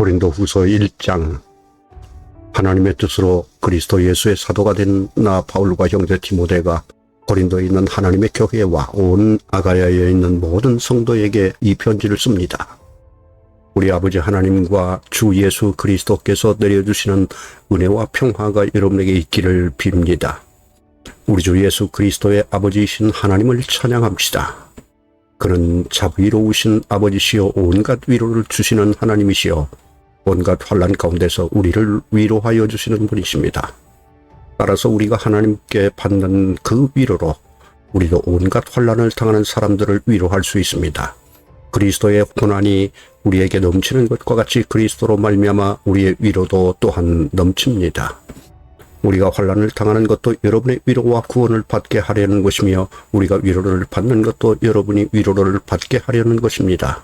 고린도후서 1장. 하나님의 뜻으로 그리스도 예수의 사도가 된 나 바울과 형제 디모데가 고린도에 있는 하나님의 교회와 온 아가야에 있는 모든 성도에게 이 편지를 씁니다. 우리 아버지 하나님과 주 예수 그리스도께서 내려주시는 은혜와 평화가 여러분에게 있기를 빕니다. 우리 주 예수 그리스도의 아버지이신 하나님을 찬양합시다. 그는 자비로우신 아버지시여 온갖 위로를 주시는 하나님이시여 온갖 환난 가운데서 우리를 위로하여 주시는 분이십니다. 따라서 우리가 하나님께 받는 그 위로로 우리도 온갖 환난을 당하는 사람들을 위로할 수 있습니다. 그리스도의 고난이 우리에게 넘치는 것과 같이 그리스도로 말미암아 우리의 위로도 또한 넘칩니다. 우리가 환난을 당하는 것도 여러분의 위로와 구원을 받게 하려는 것이며 우리가 위로를 받는 것도 여러분이 위로를 받게 하려는 것입니다.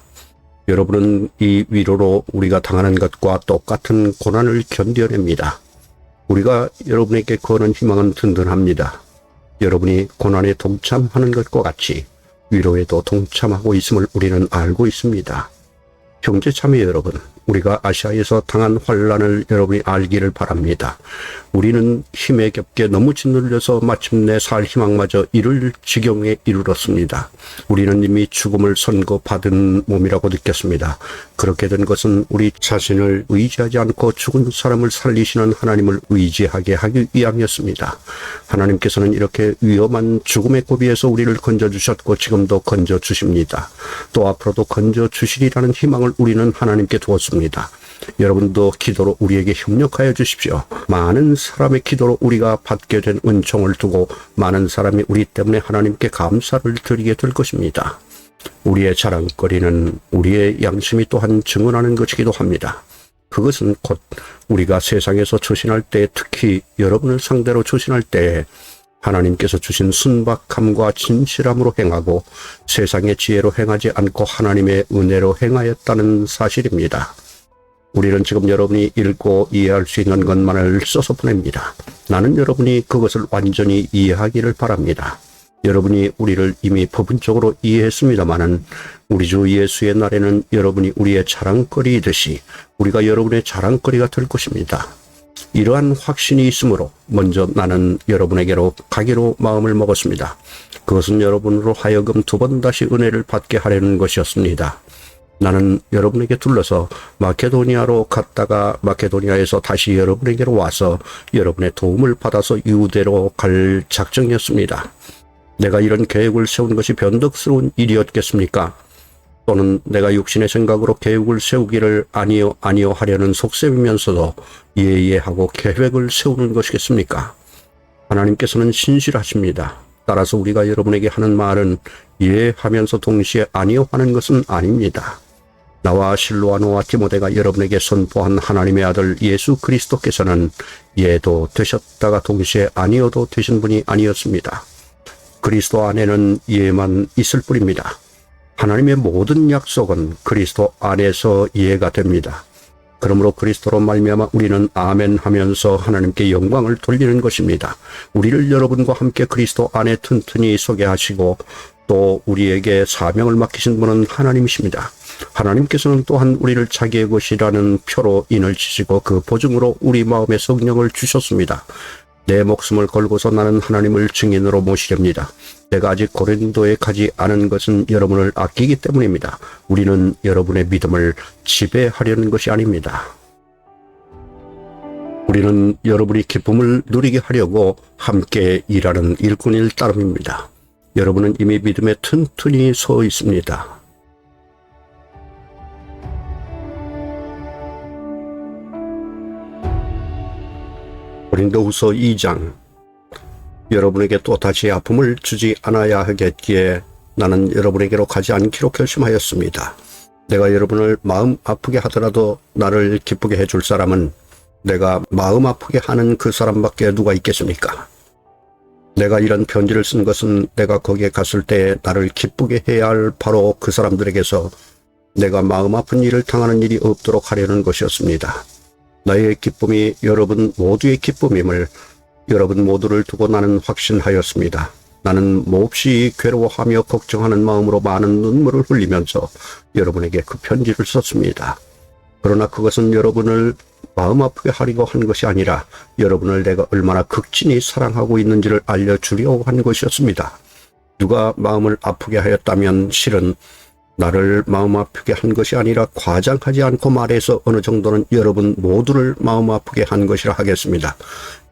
여러분은 이 위로로 우리가 당하는 것과 똑같은 고난을 견뎌냅니다. 우리가 여러분에게 거는 희망은 든든합니다. 여러분이 고난에 동참하는 것과 같이 위로에도 동참하고 있음을 우리는 알고 있습니다. 형제 자매 여러분, 우리가 아시아에서 당한 환난을 여러분이 알기를 바랍니다. 우리는 힘에 겹게 너무 짓눌려서 마침내 살 희망마저 잃을 지경에 이르렀습니다. 우리는 이미 죽음을 선고받은 몸이라고 느꼈습니다. 그렇게 된 것은 우리 자신을 의지하지 않고 죽은 사람을 살리시는 하나님을 의지하게 하기 위함이었습니다. 하나님께서는 이렇게 위험한 죽음의 고비에서 우리를 건져주셨고 지금도 건져주십니다. 또 앞으로도 건져주시리라는 희망을 우리는 하나님께 두었습니다. 여러분도 기도로 우리에게 협력하여 주십시오. 많은 사람의 기도로 우리가 받게 된 은총을 두고 많은 사람이 우리 때문에 하나님께 감사를 드리게 될 것입니다. 우리의 자랑거리는 우리의 양심이 또한 증언하는 것이기도 합니다. 그것은 곧 우리가 세상에서 초신할 때, 특히 여러분을 상대로 초신할 때 하나님께서 주신 순박함과 진실함으로 행하고 세상의 지혜로 행하지 않고 하나님의 은혜로 행하였다는 사실입니다. 우리는 지금 여러분이 읽고 이해할 수 있는 것만을 써서 보냅니다. 나는 여러분이 그것을 완전히 이해하기를 바랍니다. 여러분이 우리를 이미 부분적으로 이해했습니다마는 우리 주 예수의 날에는 여러분이 우리의 자랑거리이듯이 우리가 여러분의 자랑거리가 될 것입니다. 이러한 확신이 있으므로 먼저 나는 여러분에게로 가기로 마음을 먹었습니다. 그것은 여러분으로 하여금 두 번 다시 은혜를 받게 하려는 것이었습니다. 나는 여러분에게 둘러서 마케도니아로 갔다가 마케도니아에서 다시 여러분에게로 와서 여러분의 도움을 받아서 유대로 갈 작정이었습니다. 내가 이런 계획을 세운 것이 변덕스러운 일이었겠습니까? 또는 내가 육신의 생각으로 계획을 세우기를 아니요 하려는 속셈이면서도 예하고 계획을 세우는 것이겠습니까? 하나님께서는 신실하십니다. 따라서 우리가 여러분에게 하는 말은 예하면서 동시에 아니요 하는 것은 아닙니다. 나와 실로아노와 디모데가 여러분에게 선포한 하나님의 아들 예수 그리스도께서는 예도 되셨다가 동시에 아니요도 되신 분이 아니었습니다. 그리스도 안에는 예만 있을 뿐입니다. 하나님의 모든 약속은 그리스도 안에서 이해가 됩니다. 그러므로 그리스도로 말미암아 우리는 아멘 하면서 하나님께 영광을 돌리는 것입니다. 우리를 여러분과 함께 그리스도 안에 튼튼히 서게 하시고 또 우리에게 사명을 맡기신 분은 하나님이십니다. 하나님께서는 또한 우리를 자기의 것이라는 표로 인을 치시고 그 보증으로 우리 마음에 성령을 주셨습니다. 내 목숨을 걸고서 나는 하나님을 증인으로 모시렵니다. 내가 아직 고린도에 가지 않은 것은 여러분을 아끼기 때문입니다. 우리는 여러분의 믿음을 지배하려는 것이 아닙니다. 우리는 여러분이 기쁨을 누리게 하려고 함께 일하는 일꾼일 따름입니다. 여러분은 이미 믿음에 튼튼히 서 있습니다. 고린도후서 2장. 여러분에게 또 다시 아픔을 주지 않아야 하겠기에 나는 여러분에게로 가지 않기로 결심하였습니다. 내가 여러분을 마음 아프게 하더라도 나를 기쁘게 해줄 사람은 내가 마음 아프게 하는 그 사람밖에 누가 있겠습니까? 내가 이런 편지를 쓴 것은 내가 거기에 갔을 때 나를 기쁘게 해야 할 바로 그 사람들에게서 내가 마음 아픈 일을 당하는 일이 없도록 하려는 것이었습니다. 나의 기쁨이 여러분 모두의 기쁨임을 여러분 모두를 두고 나는 확신하였습니다. 나는 몹시 괴로워하며 걱정하는 마음으로 많은 눈물을 흘리면서 여러분에게 그 편지를 썼습니다. 그러나 그것은 여러분을 마음 아프게 하려고 한 것이 아니라 여러분을 내가 얼마나 극진히 사랑하고 있는지를 알려주려고 한 것이었습니다. 누가 마음을 아프게 하였다면 실은 나를 마음 아프게 한 것이 아니라 과장하지 않고 말해서 어느 정도는 여러분 모두를 마음 아프게 한 것이라 하겠습니다.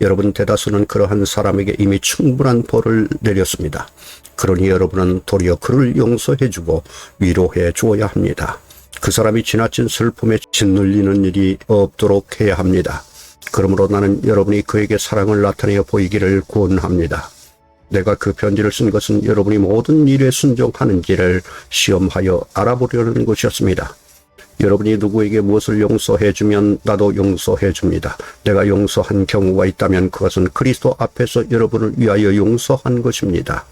여러분 대다수는 그러한 사람에게 이미 충분한 벌을 내렸습니다. 그러니 여러분은 도리어 그를 용서해주고 위로해 주어야 합니다. 그 사람이 지나친 슬픔에 짓눌리는 일이 없도록 해야 합니다. 그러므로 나는 여러분이 그에게 사랑을 나타내어 보이기를 권합니다. 내가 그 편지를 쓴 것은 여러분이 모든 일에 순종하는지를 시험하여 알아보려는 것이었습니다. 여러분이 누구에게 무엇을 용서해주면 나도 용서해줍니다. 내가 용서한 경우가 있다면 그것은 그리스도 앞에서 여러분을 위하여 용서한 것입니다.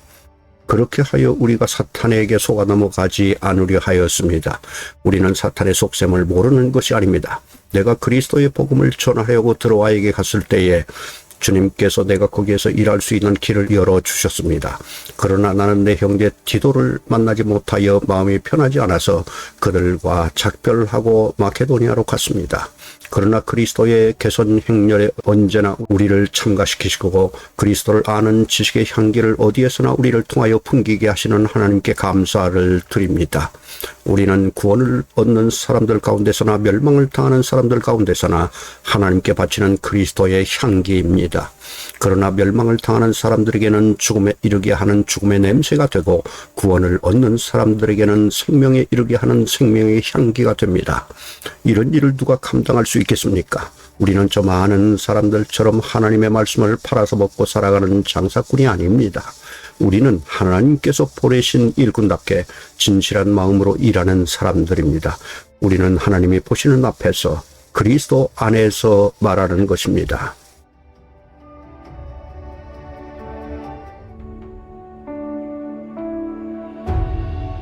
그렇게 하여 우리가 사탄에게 속아 넘어가지 않으려 하였습니다. 우리는 사탄의 속셈을 모르는 것이 아닙니다. 내가 그리스도의 복음을 전하려고 들어와에게 갔을 때에 주님께서 내가 거기에서 일할 수 있는 길을 열어주셨습니다. 그러나 나는 내 형제 디도를 만나지 못하여 마음이 편하지 않아서 그들과 작별하고 마케도니아로 갔습니다. 그러나 그리스도의 개선 행렬에 언제나 우리를 참가시키시고 그리스도를 아는 지식의 향기를 어디에서나 우리를 통하여 풍기게 하시는 하나님께 감사를 드립니다. 우리는 구원을 얻는 사람들 가운데서나 멸망을 당하는 사람들 가운데서나 하나님께 바치는 그리스도의 향기입니다. 그러나 멸망을 당하는 사람들에게는 죽음에 이르게 하는 죽음의 냄새가 되고 구원을 얻는 사람들에게는 생명에 이르게 하는 생명의 향기가 됩니다. 이런 일을 누가 감당할 수 있겠습니까? 우리는 저 많은 사람들처럼 하나님의 말씀을 팔아서 먹고 살아가는 장사꾼이 아닙니다. 우리는 하나님께서 보내신 일꾼답게 진실한 마음으로 일하는 사람들입니다. 우리는 하나님이 보시는 앞에서 그리스도 안에서 말하는 것입니다.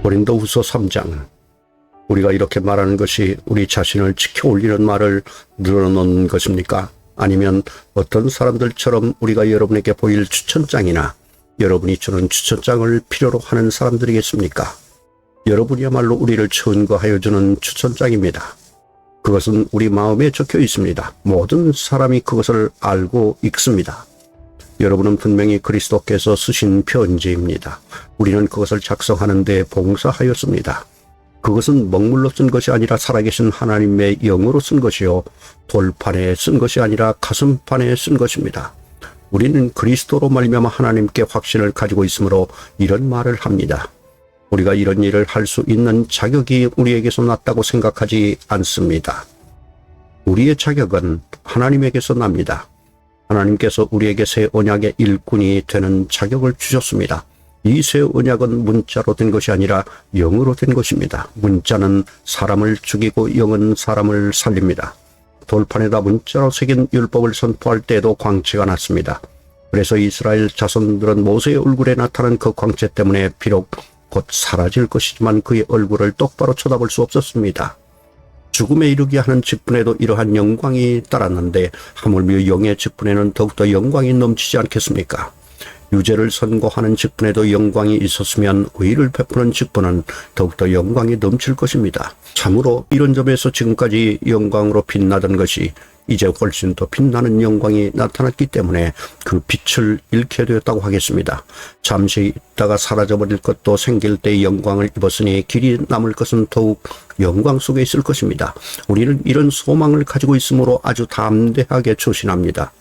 고린도후서 3장. 우리가 이렇게 말하는 것이 우리 자신을 지켜 올리는 말을 늘어놓은 것입니까? 아니면 어떤 사람들처럼 우리가 여러분에게 보일 추천장이나 여러분이 주는 추천장을 필요로 하는 사람들이겠습니까? 여러분이야말로 우리를 증거하여 주는 추천장입니다. 그것은 우리 마음에 적혀 있습니다. 모든 사람이 그것을 알고 읽습니다. 여러분은 분명히 그리스도께서 쓰신 편지입니다. 우리는 그것을 작성하는 데 봉사하였습니다. 그것은 먹물로 쓴 것이 아니라 살아계신 하나님의 영으로 쓴 것이요 돌판에 쓴 것이 아니라 가슴판에 쓴 것입니다. 우리는 그리스도로 말미암아 하나님께 확신을 가지고 있으므로 이런 말을 합니다. 우리가 이런 일을 할 수 있는 자격이 우리에게서 났다고 생각하지 않습니다. 우리의 자격은 하나님에게서 납니다. 하나님께서 우리에게 새 언약의 일꾼이 되는 자격을 주셨습니다. 이 새 언약은 문자로 된 것이 아니라 영으로 된 것입니다. 문자는 사람을 죽이고 영은 사람을 살립니다. 돌판에다 문자로 새긴 율법을 선포할 때에도 광채가 났습니다. 그래서 이스라엘 자손들은 모세의 얼굴에 나타난 그 광채 때문에 비록 곧 사라질 것이지만 그의 얼굴을 똑바로 쳐다볼 수 없었습니다. 죽음에 이르게 하는 직분에도 이러한 영광이 따랐는데 하물며 영의 직분에는 더욱더 영광이 넘치지 않겠습니까? 유죄를 선고하는 직분에도 영광이 있었으면 의를 베푸는 직분은 더욱더 영광이 넘칠 것입니다. 참으로 이런 점에서 지금까지 영광으로 빛나던 것이 이제 훨씬 더 빛나는 영광이 나타났기 때문에 그 빛을 잃게 되었다고 하겠습니다. 잠시 있다가 사라져버릴 것도 생길 때의 영광을 입었으니 길이 남을 것은 더욱 영광 속에 있을 것입니다. 우리는 이런 소망을 가지고 있으므로 아주 담대하게 초신합니다.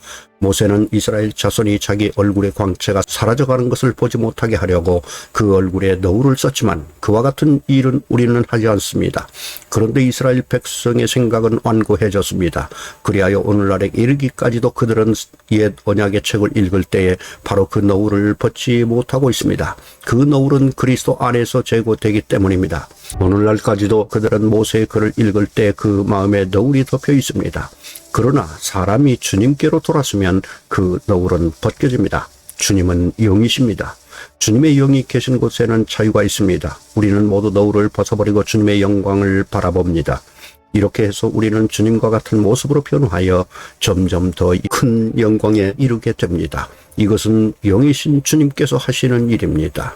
모세는 이스라엘 자손이 자기 얼굴의 광채가 사라져가는 것을 보지 못하게 하려고 그 얼굴에 너울을 썼지만 그와 같은 일은 우리는 하지 않습니다. 그런데 이스라엘 백성의 생각은 완고해졌습니다. 그리하여 오늘날에 이르기까지도 그들은 옛 언약의 책을 읽을 때에 바로 그 너울을 벗지 못하고 있습니다. 그 너울은 그리스도 안에서 제거되기 때문입니다. 오늘날까지도 그들은 모세의 글을 읽을 때 그 마음에 너울이 덮여 있습니다. 그러나 사람이 주님께로 돌았으면 그 너울은 벗겨집니다. 주님은 영이십니다. 주님의 영이 계신 곳에는 자유가 있습니다. 우리는 모두 너울을 벗어버리고 주님의 영광을 바라봅니다. 이렇게 해서 우리는 주님과 같은 모습으로 변화하여 점점 더 큰 영광에 이르게 됩니다. 이것은 영이신 주님께서 하시는 일입니다.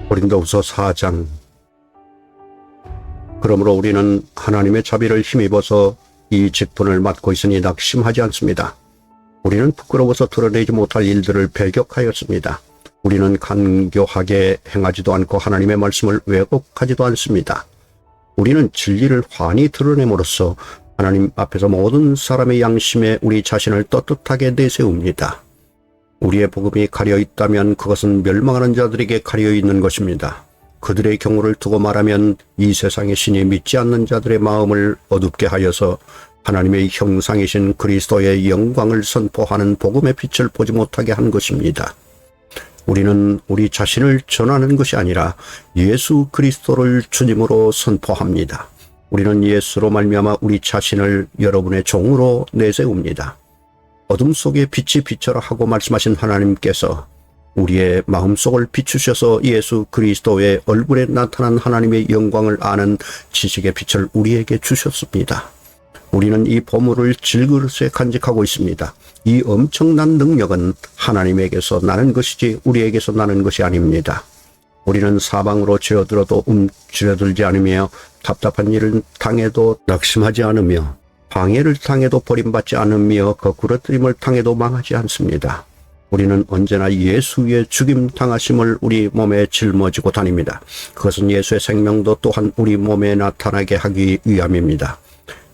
고린도후서 4장. 그러므로 우리는 하나님의 자비를 힘입어서 이 직분을 맡고 있으니 낙심하지 않습니다. 우리는 부끄러워서 드러내지 못할 일들을 배격하였습니다. 우리는 간교하게 행하지도 않고 하나님의 말씀을 왜곡하지도 않습니다. 우리는 진리를 환히 드러냄으로써 하나님 앞에서 모든 사람의 양심에 우리 자신을 떳떳하게 내세웁니다. 우리의 복음이 가려 있다면 그것은 멸망하는 자들에게 가려 있는 것입니다. 그들의 경우를 두고 말하면 이 세상의 신이 믿지 않는 자들의 마음을 어둡게 하여서 하나님의 형상이신 그리스도의 영광을 선포하는 복음의 빛을 보지 못하게 한 것입니다. 우리는 우리 자신을 전하는 것이 아니라 예수 그리스도를 주님으로 선포합니다. 우리는 예수로 말미암아 우리 자신을 여러분의 종으로 내세웁니다. 어둠 속에 빛이 비춰라 하고 말씀하신 하나님께서 우리의 마음속을 비추셔서 예수 그리스도의 얼굴에 나타난 하나님의 영광을 아는 지식의 빛을 우리에게 주셨습니다. 우리는 이 보물을 질그릇에 간직하고 있습니다. 이 엄청난 능력은 하나님에게서 나는 것이지 우리에게서 나는 것이 아닙니다. 우리는 사방으로 죄어들어도 움츠러들지 않으며 답답한 일을 당해도 낙심하지 않으며 방해를 당해도 버림받지 않으며 거꾸러뜨림을 당해도 망하지 않습니다. 우리는 언제나 예수의 죽임 당하심을 우리 몸에 짊어지고 다닙니다. 그것은 예수의 생명도 또한 우리 몸에 나타나게 하기 위함입니다.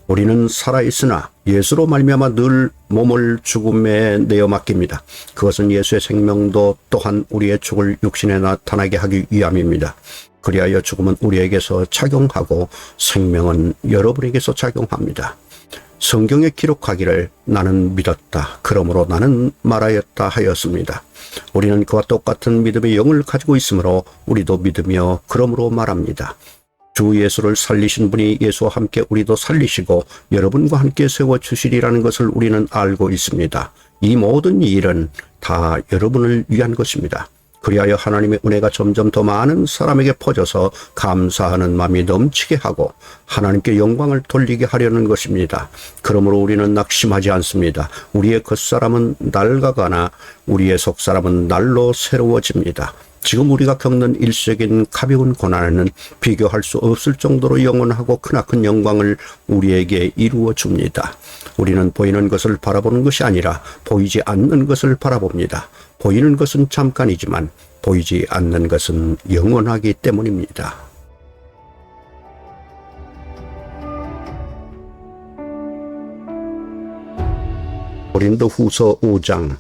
우리는 살아있으나 예수로 말미암아 늘 몸을 죽음에 내어 맡깁니다. 그것은 예수의 생명도 또한 우리의 죽을 육신에 나타나게 하기 위함입니다. 그리하여 죽음은 우리에게서 착용하고 생명은 여러분에게서 작용합니다. 성경에 기록하기를 나는 믿었다. 그러므로 나는 말하였다 하였습니다. 우리는 그와 똑같은 믿음의 영을 가지고 있으므로 우리도 믿으며 그러므로 말합니다. 주 예수를 살리신 분이 예수와 함께 우리도 살리시고 여러분과 함께 세워주시리라는 것을 우리는 알고 있습니다. 이 모든 일은 다 여러분을 위한 것입니다. 그리하여 하나님의 은혜가 점점 더 많은 사람에게 퍼져서 감사하는 마음이 넘치게 하고 하나님께 영광을 돌리게 하려는 것입니다. 그러므로 우리는 낙심하지 않습니다. 우리의 겉사람은 낡아가나 우리의 속사람은 날로 새로워집니다. 지금 우리가 겪는 일시적인 가벼운 고난에는 비교할 수 없을 정도로 영원하고 크나큰 영광을 우리에게 이루어 줍니다. 우리는 보이는 것을 바라보는 것이 아니라 보이지 않는 것을 바라봅니다. 보이는 것은 잠깐이지만 보이지 않는 것은 영원하기 때문입니다. 고린도후서 5장.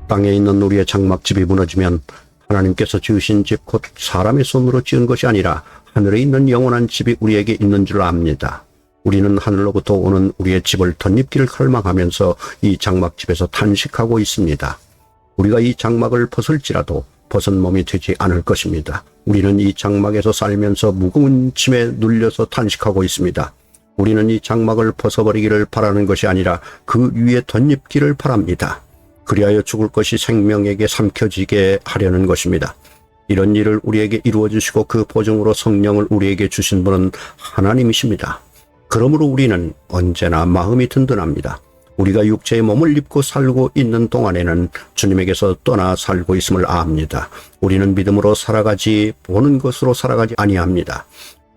땅에 있는 우리의 장막집이 무너지면 하나님께서 지으신 집 곧 사람의 손으로 지은 것이 아니라 하늘에 있는 영원한 집이 우리에게 있는 줄 압니다. 우리는 하늘로부터 오는 우리의 집을 덧입기를 갈망하면서 이 장막집에서 탄식하고 있습니다. 우리가 이 장막을 벗을지라도 벗은 몸이 되지 않을 것입니다. 우리는 이 장막에서 살면서 무거운 짐에 눌려서 탄식하고 있습니다. 우리는 이 장막을 벗어버리기를 바라는 것이 아니라 그 위에 덧입기를 바랍니다. 그리하여 죽을 것이 생명에게 삼켜지게 하려는 것입니다. 이런 일을 우리에게 이루어 주시고 그 보증으로 성령을 우리에게 주신 분은 하나님이십니다. 그러므로 우리는 언제나 마음이 든든합니다. 우리가 육체의 몸을 입고 살고 있는 동안에는 주님에게서 떠나 살고 있음을 압니다. 우리는 믿음으로 살아가지 보는 것으로 살아가지 아니합니다.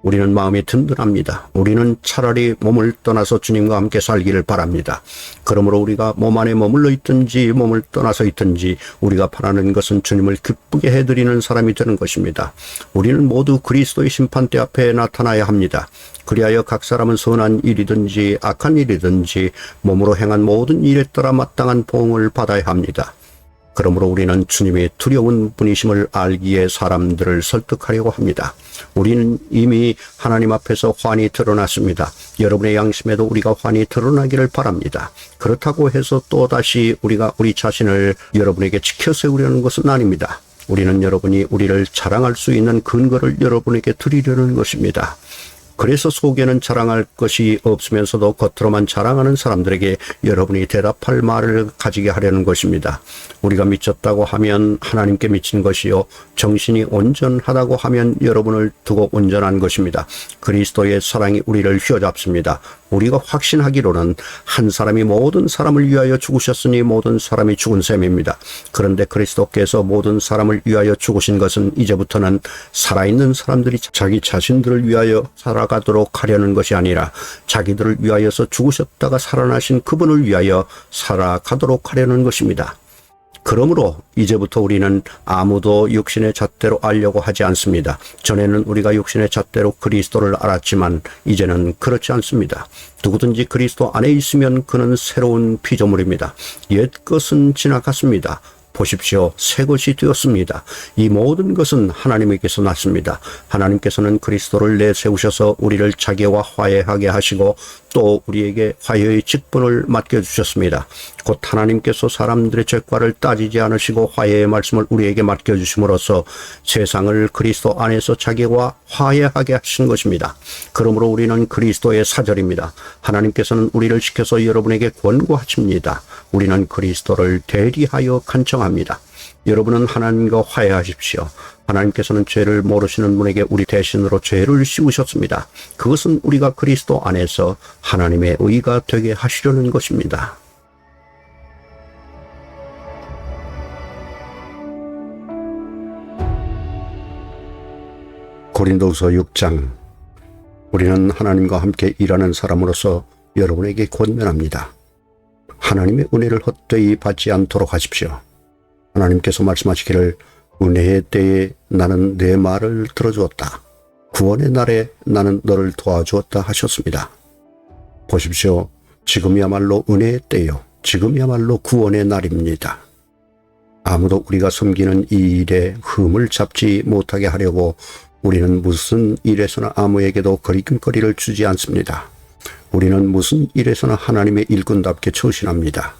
우리는 마음이 든든합니다. 우리는 차라리 몸을 떠나서 주님과 함께 살기를 바랍니다. 그러므로 우리가 몸 안에 머물러 있든지 몸을 떠나서 있든지 우리가 바라는 것은 주님을 기쁘게 해드리는 사람이 되는 것입니다. 우리는 모두 그리스도의 심판대 앞에 나타나야 합니다. 그리하여 각 사람은 선한 일이든지 악한 일이든지 몸으로 행한 모든 일에 따라 마땅한 보응을 받아야 합니다. 그러므로 우리는 주님의 두려운 분이심을 알기에 사람들을 설득하려고 합니다. 우리는 이미 하나님 앞에서 환히 드러났습니다. 여러분의 양심에도 우리가 환히 드러나기를 바랍니다. 그렇다고 해서 또다시 우리가 우리 자신을 여러분에게 지켜 세우려는 것은 아닙니다. 우리는 여러분이 우리를 자랑할 수 있는 근거를 여러분에게 드리려는 것입니다. 그래서 속에는 자랑할 것이 없으면서도 겉으로만 자랑하는 사람들에게 여러분이 대답할 말을 가지게 하려는 것입니다. 우리가 미쳤다고 하면 하나님께 미친 것이요 정신이 온전하다고 하면 여러분을 두고 온전한 것입니다. 그리스도의 사랑이 우리를 휘어잡습니다. 우리가 확신하기로는 한 사람이 모든 사람을 위하여 죽으셨으니 모든 사람이 죽은 셈입니다. 그런데 그리스도께서 모든 사람을 위하여 죽으신 것은 이제부터는 살아있는 사람들이 자기 자신들을 위하여 살아가도록 하려는 것이 아니라 자기들을 위하여서 죽으셨다가 살아나신 그분을 위하여 살아가도록 하려는 것입니다. 그러므로 이제부터 우리는 아무도 육신의 잣대로 알려고 하지 않습니다. 전에는 우리가 육신의 잣대로 그리스도를 알았지만 이제는 그렇지 않습니다. 누구든지 그리스도 안에 있으면 그는 새로운 피조물입니다. 옛 것은 지나갔습니다. 보십시오. 새 것이 되었습니다. 이 모든 것은 하나님에게서 났습니다. 하나님께서는 그리스도를 내세우셔서 우리를 자기와 화해하게 하시고 또 우리에게 화해의 직분을 맡겨주셨습니다. 곧 하나님께서 사람들의 죄과를 따지지 않으시고 화해의 말씀을 우리에게 맡겨주심으로써 세상을 그리스도 안에서 자기와 화해하게 하신 것입니다. 그러므로 우리는 그리스도의 사절입니다. 하나님께서는 우리를 시켜서 여러분에게 권고하십니다. 우리는 그리스도를 대리하여 간청합니다. 여러분은 하나님과 화해하십시오. 하나님께서는 죄를 모르시는 분에게 우리 대신으로 죄를 씌우셨습니다. 그것은 우리가 그리스도 안에서 하나님의 의가 되게 하시려는 것입니다. 고린도후서 6장. 우리는 하나님과 함께 일하는 사람으로서 여러분에게 권면합니다. 하나님의 은혜를 헛되이 받지 않도록 하십시오. 하나님께서 말씀하시기를 은혜의 때에 나는 내 말을 들어주었다. 구원의 날에 나는 너를 도와주었다 하셨습니다. 보십시오. 지금이야말로 은혜의 때요. 지금이야말로 구원의 날입니다. 아무도 우리가 섬기는 이 일에 흠을 잡지 못하게 하려고 우리는 무슨 일에서나 아무에게도 거리낌거리를 주지 않습니다. 우리는 무슨 일에서나 하나님의 일꾼답게 처신합니다.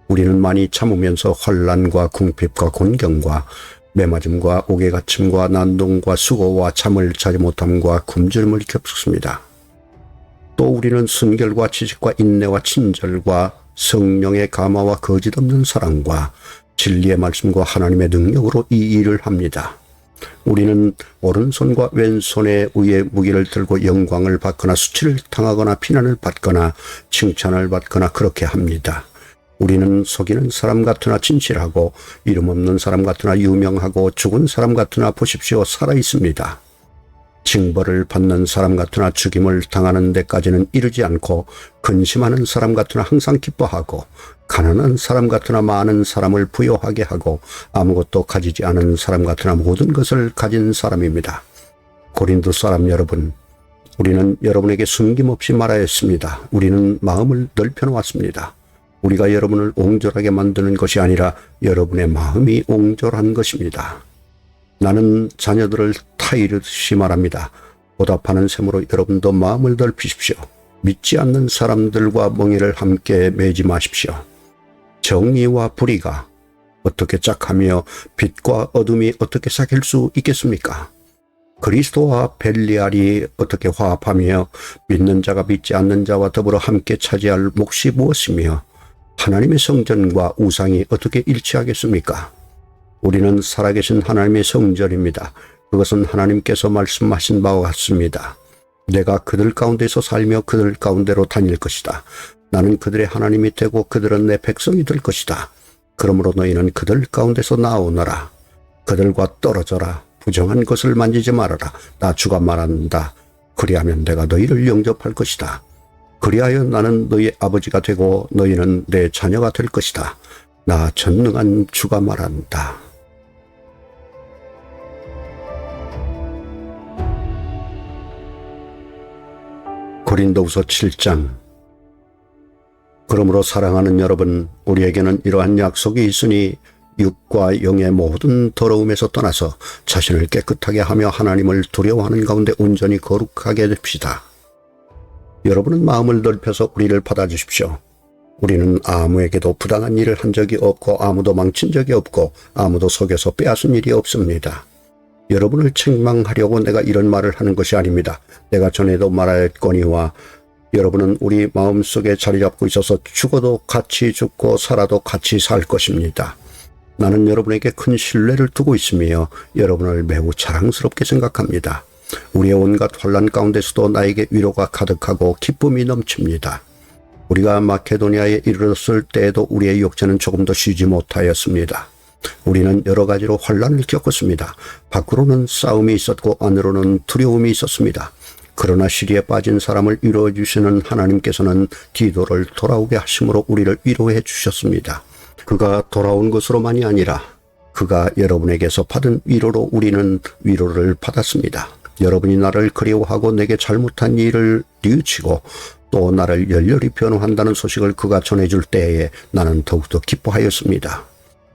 우리는 많이 참으면서 환난과 궁핍과 곤경과 매맞음과 옥에갇힘과 난동과 수고와 잠을 자지 못함과 굶주림을 겪습니다. 또 우리는 순결과 지식과 인내와 친절과 성령의 감화와 거짓 없는 사랑과 진리의 말씀과 하나님의 능력으로 이 일을 합니다. 우리는 오른손과 왼손에 의의 무기를 들고 영광을 받거나 수치를 당하거나 비난을 받거나 칭찬을 받거나 그렇게 합니다. 우리는 속이는 사람 같으나 진실하고 이름 없는 사람 같으나 유명하고 죽은 사람 같으나 보십시오 살아 있습니다. 징벌을 받는 사람 같으나 죽임을 당하는 데까지는 이르지 않고 근심하는 사람 같으나 항상 기뻐하고 가난한 사람 같으나 많은 사람을 부요하게 하고 아무것도 가지지 않은 사람 같으나 모든 것을 가진 사람입니다. 고린도 사람 여러분, 우리는 여러분에게 숨김없이 말하였습니다. 우리는 마음을 넓혀놓았습니다. 우리가 여러분을 옹졸하게 만드는 것이 아니라 여러분의 마음이 옹졸한 것입니다. 나는 자녀들을 타이르듯이 말합니다. 보답하는 셈으로 여러분도 마음을 넓히십시오. 믿지 않는 사람들과 멍에를 함께 매지 마십시오. 정의와 불의가 어떻게 짝하며 빛과 어둠이 어떻게 사귈 수 있겠습니까? 그리스도와 벨리알이 어떻게 화합하며 믿는 자가 믿지 않는 자와 더불어 함께 차지할 몫이 무엇이며 하나님의 성전과 우상이 어떻게 일치하겠습니까? 우리는 살아계신 하나님의 성전입니다. 그것은 하나님께서 말씀하신 바와 같습니다. 내가 그들 가운데서 살며 그들 가운데로 다닐 것이다. 나는 그들의 하나님이 되고 그들은 내 백성이 될 것이다. 그러므로 너희는 그들 가운데서 나오너라. 그들과 떨어져라. 부정한 것을 만지지 말아라. 나 주가 말한다. 그리하면 내가 너희를 영접할 것이다. 그리하여 나는 너희 아버지가 되고 너희는 내 자녀가 될 것이다. 나 전능한 주가 말한다. 고린도후서 7장. 그러므로 사랑하는 여러분, 우리에게는 이러한 약속이 있으니 육과 영의 모든 더러움에서 떠나서 자신을 깨끗하게 하며 하나님을 두려워하는 가운데 온전히 거룩하게 됩시다. 여러분은 마음을 넓혀서 우리를 받아주십시오. 우리는 아무에게도 부당한 일을 한 적이 없고 아무도 망친 적이 없고 아무도 속여서 빼앗은 일이 없습니다. 여러분을 책망하려고 내가 이런 말을 하는 것이 아닙니다. 내가 전에도 말하였거니와 여러분은 우리 마음속에 자리 잡고 있어서 죽어도 같이 죽고 살아도 같이 살 것입니다. 나는 여러분에게 큰 신뢰를 두고 있으며 여러분을 매우 자랑스럽게 생각합니다. 우리의 온갖 환난 가운데서도 나에게 위로가 가득하고 기쁨이 넘칩니다. 우리가 마케도니아에 이르렀을 때에도 우리의 육체는 조금도 쉬지 못하였습니다. 우리는 여러 가지로 환난을 겪었습니다. 밖으로는 싸움이 있었고 안으로는 두려움이 있었습니다. 그러나 시리에 빠진 사람을 위로해 주시는 하나님께서는 디도를 돌아오게 하심으로 우리를 위로해 주셨습니다. 그가 돌아온 것으로만이 아니라 그가 여러분에게서 받은 위로로 우리는 위로를 받았습니다. 여러분이 나를 그리워하고 내게 잘못한 일을 뉘우치고 또 나를 열렬히 변호한다는 소식을 그가 전해줄 때에 나는 더욱더 기뻐하였습니다.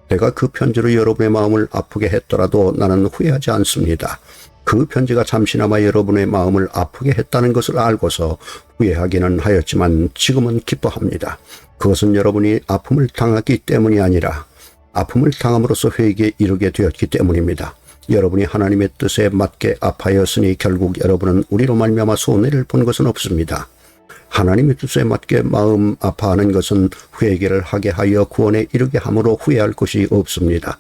내가 그 편지로 여러분의 마음을 아프게 했더라도 나는 후회하지 않습니다. 그 편지가 잠시나마 여러분의 마음을 아프게 했다는 것을 알고서 후회하기는 하였지만 지금은 기뻐합니다. 그것은 여러분이 아픔을 당했기 때문이 아니라 아픔을 당함으로써 회개에 이르게 되었기 때문입니다. 여러분이 하나님의 뜻에 맞게 아파였으니 결국 여러분은 우리로 말미암아 손해를 본 것은 없습니다. 하나님의 뜻에 맞게 마음 아파하는 것은 회개를 하게 하여 구원에 이르게 함으로 후회할 것이 없습니다.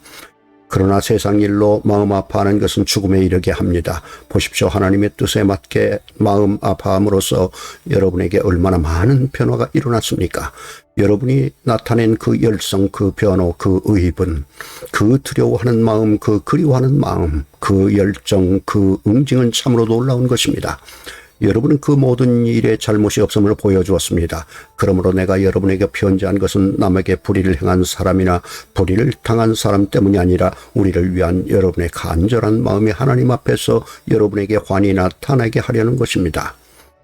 그러나 세상 일로 마음 아파하는 것은 죽음에 이르게 합니다. 보십시오. 하나님의 뜻에 맞게 마음 아파함으로써 여러분에게 얼마나 많은 변화가 일어났습니까? 여러분이 나타낸 그 열성, 그 변호, 그 의분, 그 두려워하는 마음, 그 그리워하는 마음, 그 열정, 그 응징은 참으로 놀라운 것입니다. 여러분은 그 모든 일에 잘못이 없음을 보여주었습니다. 그러므로 내가 여러분에게 편지한 것은 남에게 불의를 행한 사람이나 불의를 당한 사람 때문이 아니라 우리를 위한 여러분의 간절한 마음이 하나님 앞에서 여러분에게 환히 나타나게 하려는 것입니다.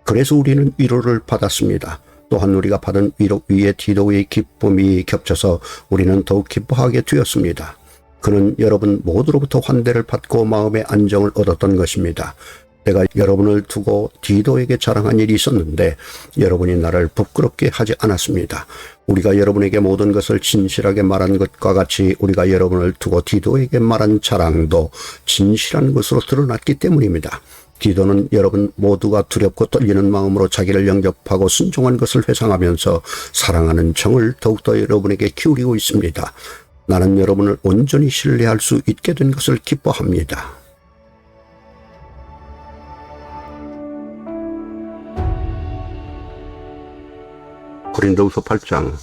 그래서 우리는 위로를 받았습니다. 또한 우리가 받은 위로 위에 디도의 기쁨이 겹쳐서 우리는 더욱 기뻐하게 되었습니다. 그는 여러분 모두로부터 환대를 받고 마음의 안정을 얻었던 것입니다. 내가 여러분을 두고 디도에게 자랑한 일이 있었는데 여러분이 나를 부끄럽게 하지 않았습니다. 우리가 여러분에게 모든 것을 진실하게 말한 것과 같이 우리가 여러분을 두고 디도에게 말한 자랑도 진실한 것으로 드러났기 때문입니다. 디도는 여러분 모두가 두렵고 떨리는 마음으로 자기를 영접하고 순종한 것을 회상하면서 사랑하는 정을 더욱더 여러분에게 기울이고 있습니다. 나는 여러분을 온전히 신뢰할 수 있게 된 것을 기뻐합니다. 고린도후서 8장.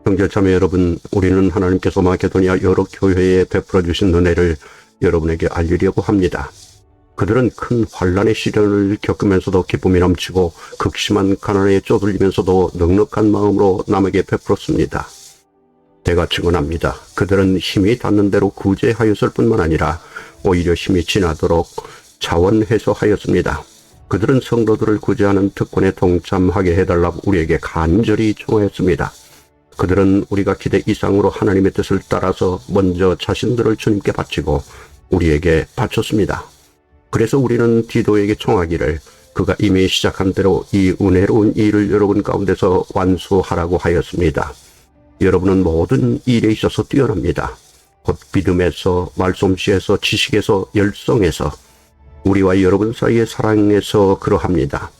형제자매 여러분, 우리는 하나님께서 마케도니아 여러 교회에 베풀어 주신 은혜를 여러분에게 알리려고 합니다. 그들은 큰 환난의 시련을 겪으면서도 기쁨이 넘치고 극심한 가난에 쪼들리면서도 넉넉한 마음으로 남에게 베풀었습니다. 내가 증언합니다. 그들은 힘이 닿는 대로 구제하였을 뿐만 아니라 오히려 힘이 지나도록 자원해소하였습니다. 그들은 성도들을 구제하는 특권에 동참하게 해달라고 우리에게 간절히 청하였습니다. 그들은 우리가 기대 이상으로 하나님의 뜻을 따라서 먼저 자신들을 주님께 바치고 우리에게 바쳤습니다. 그래서 우리는 디도에게 청하기를 그가 이미 시작한 대로 이 은혜로운 일을 여러분 가운데서 완수하라고 하였습니다. 여러분은 모든 일에 있어서 뛰어납니다. 곧 믿음에서, 말솜씨에서, 지식에서, 열성에서, 우리와 여러분 사이의 사랑에서 그러합니다.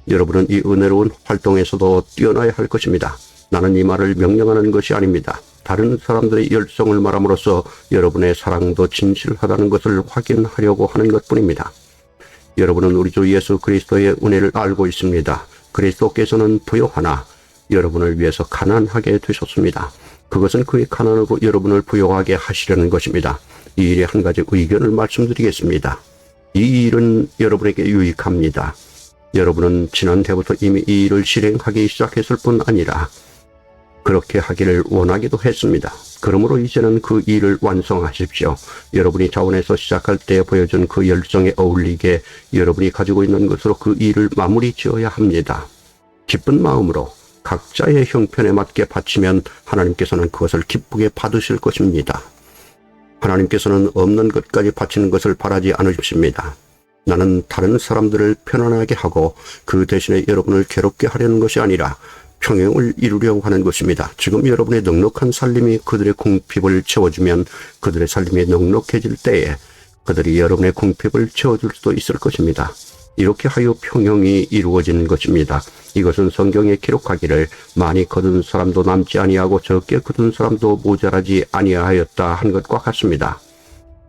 여러분은 이 은혜로운 활동에서도 뛰어나야 할 것입니다. 나는 이 말을 명령하는 것이 아닙니다. 다른 사람들의 열성을 말함으로써 여러분의 사랑도 진실하다는 것을 확인하려고 하는 것뿐입니다. 여러분은 우리 주 예수 그리스도의 은혜를 알고 있습니다. 그리스도께서는 부요하나 여러분을 위해서 가난하게 되셨습니다. 그것은 그의 가난으로 여러분을 부요하게 하시려는 것입니다. 이 일에 한 가지 의견을 말씀드리겠습니다. 이 일은 여러분에게 유익합니다. 여러분은 지난해부터 이미 이 일을 실행하기 시작했을 뿐 아니라 그렇게 하기를 원하기도 했습니다. 그러므로 이제는 그 일을 완성하십시오. 여러분이 자원에서 시작할 때 보여준 그 열정에 어울리게 여러분이 가지고 있는 것으로 그 일을 마무리 지어야 합니다. 기쁜 마음으로 각자의 형편에 맞게 바치면 하나님께서는 그것을 기쁘게 받으실 것입니다. 하나님께서는 없는 것까지 바치는 것을 바라지 않으십니다. 나는 다른 사람들을 편안하게 하고 그 대신에 여러분을 괴롭게 하려는 것이 아니라 평행을 이루려고 하는 것입니다. 지금 여러분의 넉넉한 살림이 그들의 궁핍을 채워주면 그들의 살림이 넉넉해질 때에 그들이 여러분의 궁핍을 채워줄 수도 있을 것입니다. 이렇게 하여 평형이 이루어지는 것입니다. 이것은 성경에 기록하기를 많이 거둔 사람도 남지 아니하고 적게 거둔 사람도 모자라지 아니하였다 한 것과 같습니다.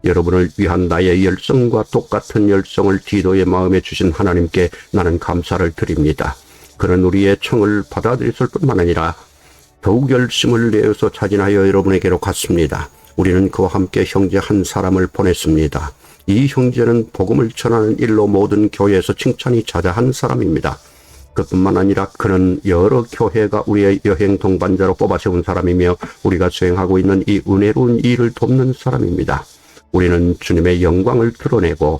여러분을 위한 나의 열성과 똑같은 열성을 디도의 마음에 주신 하나님께 나는 감사를 드립니다. 그는 우리의 청을 받아들였을 뿐만 아니라 더욱 열심을 내어서 자진하여 여러분에게로 갔습니다. 우리는 그와 함께 형제 한 사람을 보냈습니다. 이 형제는 복음을 전하는 일로 모든 교회에서 칭찬이 자자한 사람입니다. 그뿐만 아니라 그는 여러 교회가 우리의 여행 동반자로 뽑아세운 사람이며 우리가 수행하고 있는 이 은혜로운 일을 돕는 사람입니다. 우리는 주님의 영광을 드러내고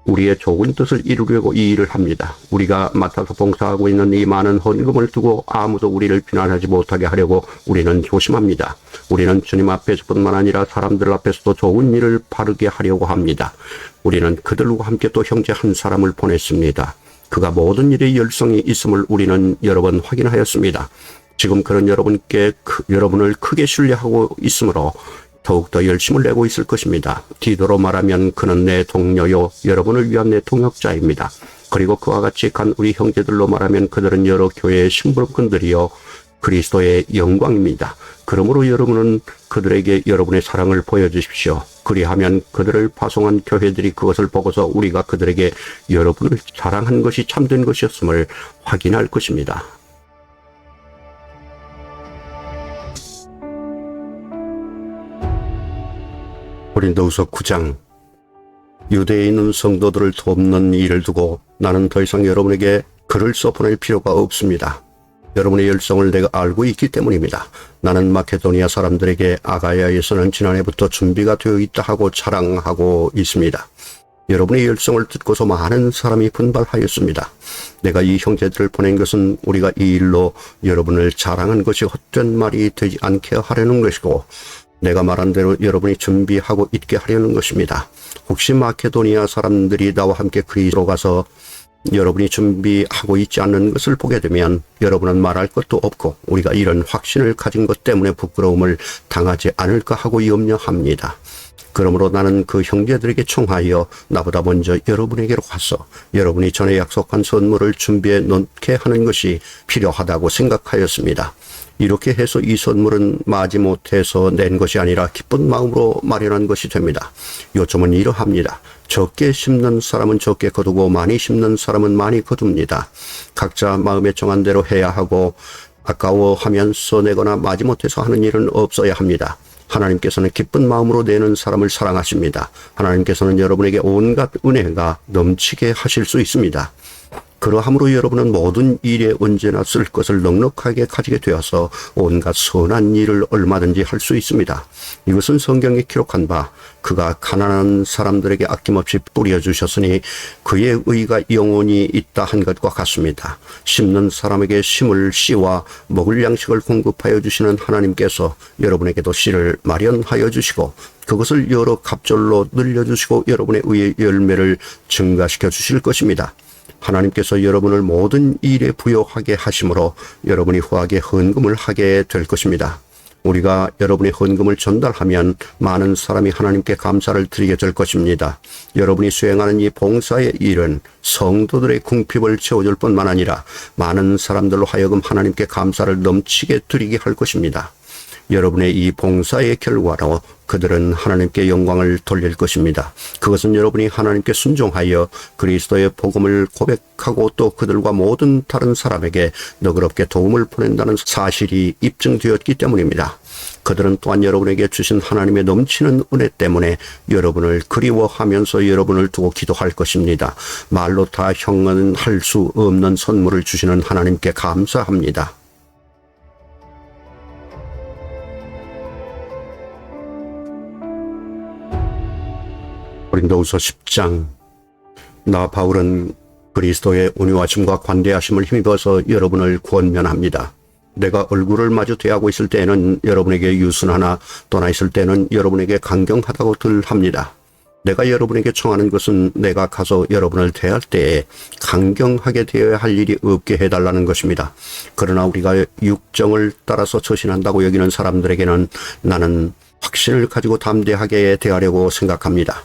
우리의 좋은 뜻을 이루려고 이 일을 합니다. 우리가 맡아서 봉사하고 있는 이 많은 헌금을 두고 아무도 우리를 비난하지 못하게 하려고 우리는 조심합니다. 우리는 주님 앞에서뿐만 아니라 사람들 앞에서도 좋은 일을 바르게 하려고 합니다. 우리는 그들과 함께 또 형제 한 사람을 보냈습니다. 그가 모든 일에 열성이 있음을 우리는 여러 번 확인하였습니다. 지금 그는 여러분을 크게 신뢰하고 있으므로 더욱더 열심을 내고 있을 것입니다. 디도로 말하면 그는 내 동료요 여러분을 위한 내 동역자입니다. 그리고 그와 같이 간 우리 형제들로 말하면 그들은 여러 교회의 신부꾼들이요 그리스도의 영광입니다. 그러므로 여러분은 그들에게 여러분의 사랑을 보여주십시오. 그리하면 그들을 파송한 교회들이 그것을 보고서 우리가 그들에게 여러분을 사랑한 것이 참된 것이었음을 확인할 것입니다. 고린도후서 9장. 유대에 있는 성도들을 돕는 일을 두고 나는 더 이상 여러분에게 글을 써보낼 필요가 없습니다. 여러분의 열성을 내가 알고 있기 때문입니다. 나는 마케도니아 사람들에게 아가야에서는 지난해부터 준비가 되어 있다 하고 자랑하고 있습니다. 여러분의 열성을 듣고서 많은 사람이 분발하였습니다. 내가 이 형제들을 보낸 것은 우리가 이 일로 여러분을 자랑한 것이 헛된 말이 되지 않게 하려는 것이고 내가 말한 대로 여러분이 준비하고 있게 하려는 것입니다. 혹시 마케도니아 사람들이 나와 함께 그리스로 가서 여러분이 준비하고 있지 않는 것을 보게 되면 여러분은 말할 것도 없고 우리가 이런 확신을 가진 것 때문에 부끄러움을 당하지 않을까 하고 염려합니다. 그러므로 나는 그 형제들에게 청하여 나보다 먼저 여러분에게로 가서 여러분이 전에 약속한 선물을 준비해 놓게 하는 것이 필요하다고 생각하였습니다. 이렇게 해서 이 선물은 마지못해서 낸 것이 아니라 기쁜 마음으로 마련한 것이 됩니다. 요점은 이러합니다. 적게 심는 사람은 적게 거두고 많이 심는 사람은 많이 거둡니다. 각자 마음에 정한 대로 해야 하고 아까워하면서 내거나 마지못해서 하는 일은 없어야 합니다. 하나님께서는 기쁜 마음으로 내는 사람을 사랑하십니다. 하나님께서는 여러분에게 온갖 은혜가 넘치게 하실 수 있습니다. 그러함으로 여러분은 모든 일에 언제나 쓸 것을 넉넉하게 가지게 되어서 온갖 선한 일을 얼마든지 할 수 있습니다. 이것은 성경에 기록한 바 그가 가난한 사람들에게 아낌없이 뿌려주셨으니 그의 의가 영원히 있다 한 것과 같습니다. 심는 사람에게 심을 씨와 먹을 양식을 공급하여 주시는 하나님께서 여러분에게도 씨를 마련하여 주시고 그것을 여러 갑절로 늘려주시고 여러분의 의의 열매를 증가시켜 주실 것입니다. 하나님께서 여러분을 모든 일에 부여하게 하심으로 여러분이 후하게 헌금을 하게 될 것입니다. 우리가 여러분의 헌금을 전달하면 많은 사람이 하나님께 감사를 드리게 될 것입니다. 여러분이 수행하는 이 봉사의 일은 성도들의 궁핍을 채워줄 뿐만 아니라 많은 사람들로 하여금 하나님께 감사를 넘치게 드리게 할 것입니다. 여러분의 이 봉사의 결과로 그들은 하나님께 영광을 돌릴 것입니다. 그것은 여러분이 하나님께 순종하여 그리스도의 복음을 고백하고 또 그들과 모든 다른 사람에게 너그럽게 도움을 보낸다는 사실이 입증되었기 때문입니다. 그들은 또한 여러분에게 주신 하나님의 넘치는 은혜 때문에 여러분을 그리워하면서 여러분을 두고 기도할 것입니다. 말로 다 형언할 수 없는 선물을 주시는 하나님께 감사합니다. 고린도후서 10장. 나 바울은 그리스도의 온유하심과 관대하심을 힘입어서 여러분을 권면합니다. 내가 얼굴을 마주 대하고 있을 때에는 여러분에게 유순하나 떠나 있을 때는 여러분에게 강경하다고들 합니다. 내가 여러분에게 청하는 것은 내가 가서 여러분을 대할 때에 강경하게 대해야 할 일이 없게 해달라는 것입니다. 그러나 우리가 육정을 따라서 처신한다고 여기는 사람들에게는 나는 확신을 가지고 담대하게 대하려고 생각합니다.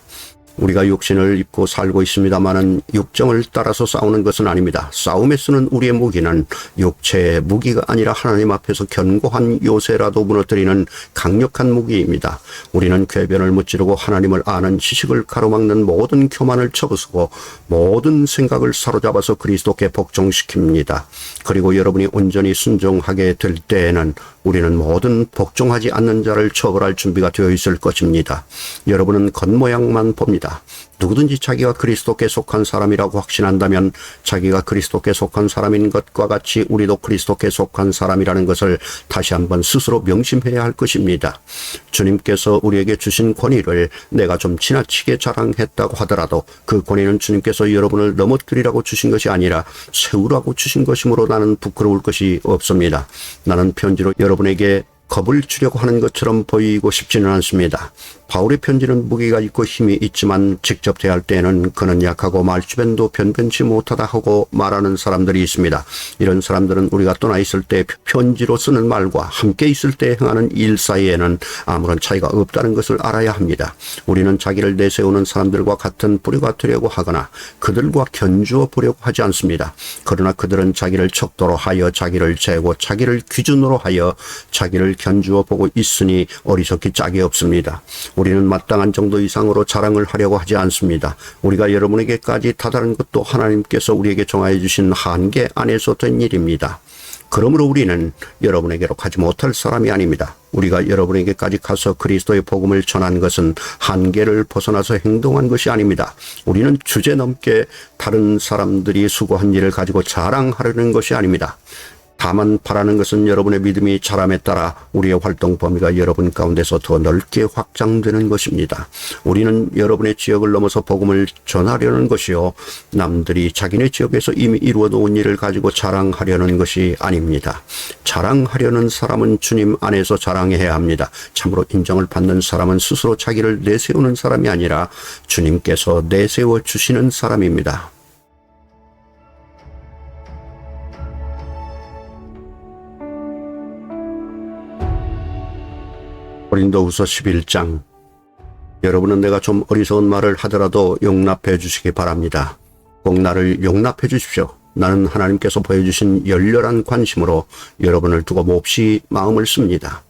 우리가 육신을 입고 살고 있습니다마는 육정을 따라서 싸우는 것은 아닙니다. 싸움에 쓰는 우리의 무기는 육체의 무기가 아니라 하나님 앞에서 견고한 요새라도 무너뜨리는 강력한 무기입니다. 우리는 궤변을 무찌르고 하나님을 아는 지식을 가로막는 모든 교만을 접어쓰고 모든 생각을 사로잡아서 그리스도께 복종시킵니다. 그리고 여러분이 온전히 순종하게 될 때에는 우리는 모든 복종하지 않는 자를 처벌할 준비가 되어 있을 것입니다. 여러분은 겉모양만 봅니다. 누구든지 자기가 그리스도께 속한 사람이라고 확신한다면 자기가 그리스도께 속한 사람인 것과 같이 우리도 그리스도께 속한 사람이라는 것을 다시 한번 스스로 명심해야 할 것입니다. 주님께서 우리에게 주신 권위를 내가 좀 지나치게 자랑했다고 하더라도 그 권위는 주님께서 여러분을 넘어뜨리라고 주신 것이 아니라 세우라고 주신 것이므로 나는 부끄러울 것이 없습니다. 나는 편지로 여러분에게 겁을 주려고 하는 것처럼 보이고 싶지는 않습니다. 바울의 편지는 무게가 있고 힘이 있지만 직접 대할 때에는 그는 약하고 말주변도 변변치 못하다 하고 말하는 사람들이 있습니다. 이런 사람들은 우리가 떠나 있을 때 편지로 쓰는 말과 함께 있을 때 행하는 일 사이에는 아무런 차이가 없다는 것을 알아야 합니다. 우리는 자기를 내세우는 사람들과 같은 부류가 되려고 하거나 그들과 견주어 보려고 하지 않습니다. 그러나 그들은 자기를 척도로 하여 자기를 재고 자기를 기준으로 하여 자기를 견주어 보고 있으니 어리석기 짝이 없습니다. 우리는 마땅한 정도 이상으로 자랑을 하려고 하지 않습니다. 우리가 여러분에게까지 다다른 것도 하나님께서 우리에게 정하여 주신 한계 안에서 된 일입니다. 그러므로 우리는 여러분에게로 가지 못할 사람이 아닙니다. 우리가 여러분에게까지 가서 그리스도의 복음을 전한 것은 한계를 벗어나서 행동한 것이 아닙니다. 우리는 주제넘게 다른 사람들이 수고한 일을 가지고 자랑하려는 것이 아닙니다. 다만 바라는 것은 여러분의 믿음이 자람에 따라 우리의 활동 범위가 여러분 가운데서 더 넓게 확장되는 것입니다. 우리는 여러분의 지역을 넘어서 복음을 전하려는 것이요, 남들이 자기네 지역에서 이미 이루어 놓은 일을 가지고 자랑하려는 것이 아닙니다. 자랑하려는 사람은 주님 안에서 자랑해야 합니다. 참으로 인정을 받는 사람은 스스로 자기를 내세우는 사람이 아니라 주님께서 내세워 주시는 사람입니다. 고린도후서 11장. 여러분은 내가 좀 어리석은 말을 하더라도 용납해 주시기 바랍니다. 꼭 나를 용납해 주십시오. 나는 하나님께서 보여주신 열렬한 관심으로 여러분을 두고 몹시 마음을 씁니다.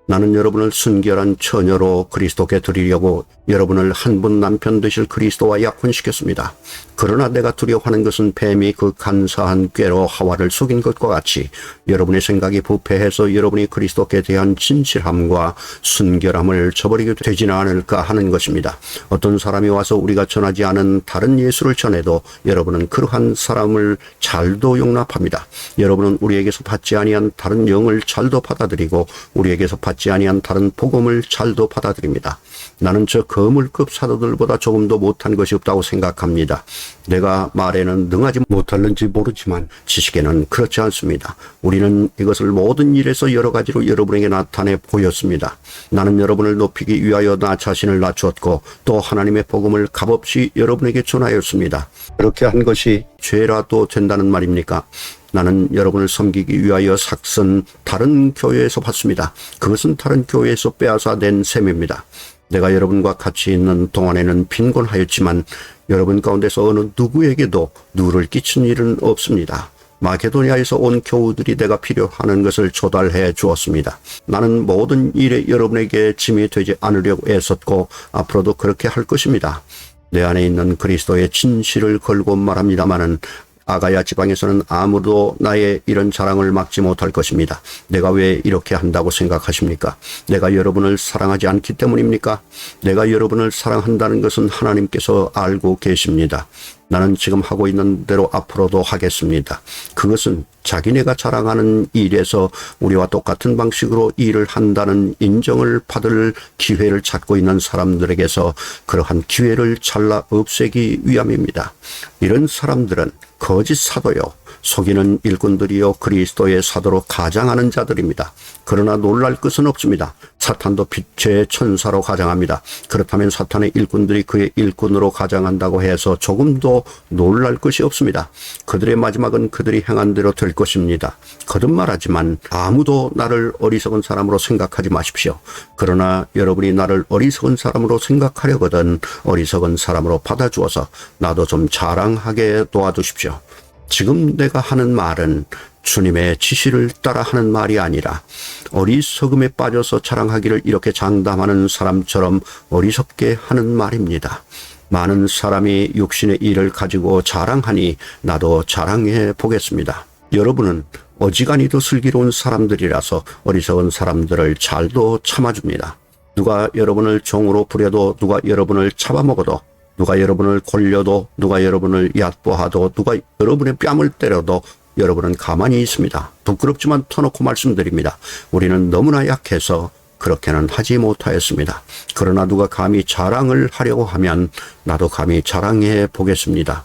나는 여러분을 순결한 처녀로 그리스도께 드리려고 여러분을 한 분 남편 되실 그리스도와 약혼시켰습니다. 그러나 내가 두려워하는 것은 뱀이 그 간사한 꾀로 하와를 속인 것과 같이 여러분의 생각이 부패해서 여러분이 그리스도께 대한 진실함과 순결함을 저버리게 되지는 않을까 하는 것입니다. 어떤 사람이 와서 우리가 전하지 않은 다른 예수를 전해도 여러분은 그러한 사람을 잘도 용납합니다. 여러분은 우리에게서 받지 아니한 다른 영을 잘도 받아들이고 우리에게서 받지 아니한 다른 복음을 잘도 받아들입니다. 나는 저 거물급 사도들보다 조금도 못한 것이 없다고 생각합니다. 내가 말에는 능하지 못할는지 모르지만 지식에는 그렇지 않습니다. 우리는 이것을 모든 일에서 여러 가지로 여러분에게 나타내 보였습니다. 나는 여러분을 높이기 위하여 나 자신을 낮추었고 또 하나님의 복음을 값없이 여러분에게 전하였습니다. 그렇게 한 것이 죄라도 된다는 말입니까? 나는 여러분을 섬기기 위하여 삭선 다른 교회에서 받습니다. 그것은 다른 교회에서 빼앗아 낸 셈입니다. 내가 여러분과 같이 있는 동안에는 빈곤하였지만 여러분 가운데서 어느 누구에게도 누를 끼친 일은 없습니다. 마게도니아에서 온 교우들이 내가 필요하는 것을 조달해 주었습니다. 나는 모든 일에 여러분에게 짐이 되지 않으려고 애썼고 앞으로도 그렇게 할 것입니다. 내 안에 있는 그리스도의 진실을 걸고 말합니다마는 아가야 지방에서는 아무도 나의 이런 자랑을 막지 못할 것입니다. 내가 왜 이렇게 한다고 생각하십니까? 내가 여러분을 사랑하지 않기 때문입니까? 내가 여러분을 사랑한다는 것은 하나님께서 알고 계십니다. 나는 지금 하고 있는 대로 앞으로도 하겠습니다. 그것은 자기네가 자랑하는 일에서 우리와 똑같은 방식으로 일을 한다는 인정을 받을 기회를 찾고 있는 사람들에게서 그러한 기회를 잘라 없애기 위함입니다. 이런 사람들은 거짓 사도요, 속이는 일꾼들이요 그리스도의 사도로 가장하는 자들입니다. 그러나 놀랄 것은 없습니다. 사탄도 빛의 천사로 가장합니다. 그렇다면 사탄의 일꾼들이 그의 일꾼으로 가장한다고 해서 조금도 놀랄 것이 없습니다. 그들의 마지막은 그들이 행한 대로 될 것입니다. 거듭 말하지만 아무도 나를 어리석은 사람으로 생각하지 마십시오. 그러나 여러분이 나를 어리석은 사람으로 생각하려거든 어리석은 사람으로 받아주어서 나도 좀 자랑하게 도와주십시오. 지금 내가 하는 말은 주님의 지시를 따라 하는 말이 아니라 어리석음에 빠져서 자랑하기를 이렇게 장담하는 사람처럼 어리석게 하는 말입니다. 많은 사람이 육신의 일을 가지고 자랑하니 나도 자랑해 보겠습니다. 여러분은 어지간히도 슬기로운 사람들이라서 어리석은 사람들을 잘도 참아줍니다. 누가 여러분을 종으로 부려도, 누가 여러분을 잡아먹어도, 누가 여러분을 골려도, 누가 여러분을 얕보하도, 누가 여러분의 뺨을 때려도 여러분은 가만히 있습니다. 부끄럽지만 터놓고 말씀드립니다. 우리는 너무나 약해서 그렇게는 하지 못하였습니다. 그러나 누가 감히 자랑을 하려고 하면 나도 감히 자랑해 보겠습니다.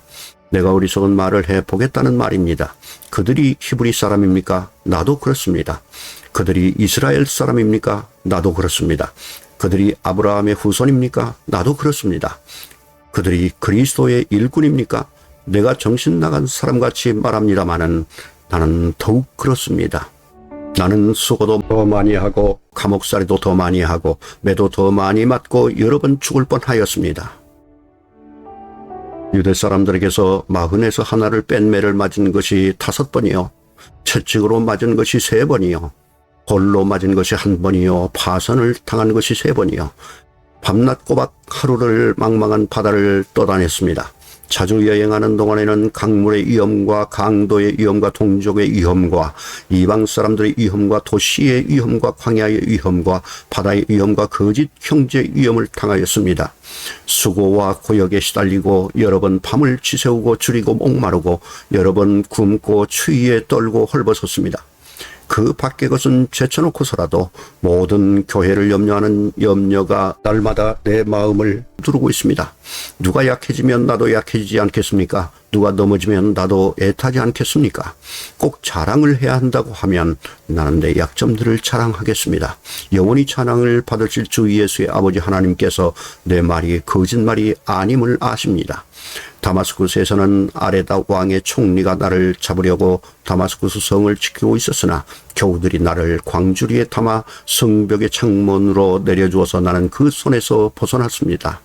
내가 어리석은 말을 해 보겠다는 말입니다. 그들이 히브리 사람입니까? 나도 그렇습니다. 그들이 이스라엘 사람입니까? 나도 그렇습니다. 그들이 아브라함의 후손입니까? 나도 그렇습니다. 그들이 그리스도의 일꾼입니까? 내가 정신 나간 사람같이 말합니다마는 나는 더욱 그렇습니다. 나는 수고도 더 많이 하고 감옥살이도 더 많이 하고 매도 더 많이 맞고 여러 번 죽을 뻔하였습니다. 유대 사람들에게서 마흔에서 하나를 뺀 매를 맞은 것이 5번이요. 채찍으로 맞은 것이 3번이요. 돌로 맞은 것이 1번이요. 파선을 당한 것이 3번이요. 밤낮 꼬박 하루를 망망한 바다를 떠다녔습니다. 자주 여행하는 동안에는 강물의 위험과 강도의 위험과 동족의 위험과 이방 사람들의 위험과 도시의 위험과 광야의 위험과 바다의 위험과 거짓 형제의 위험을 당하였습니다. 수고와 고역에 시달리고 여러 번 밤을 지새우고 줄이고 목마르고 여러 번 굶고 추위에 떨고 헐벗었습니다. 그 밖의 것은 제쳐놓고서라도 모든 교회를 염려하는 염려가 날마다 내 마음을 두르고 있습니다. 누가 약해지면 나도 약해지지 않겠습니까? 누가 넘어지면 나도 애타지 않겠습니까? 꼭 자랑을 해야 한다고 하면 나는 내 약점들을 자랑하겠습니다. 영원히 찬양을 받으실 주 예수의 아버지 하나님께서 내 말이 거짓말이 아님을 아십니다. 다마스쿠스에서는 아레다 왕의 총리가 나를 잡으려고 다마스쿠스 성을 지키고 있었으나 겨우들이 나를 광주리에 담아 성벽의 창문으로 내려주어서 나는 그 손에서 벗어났습니다.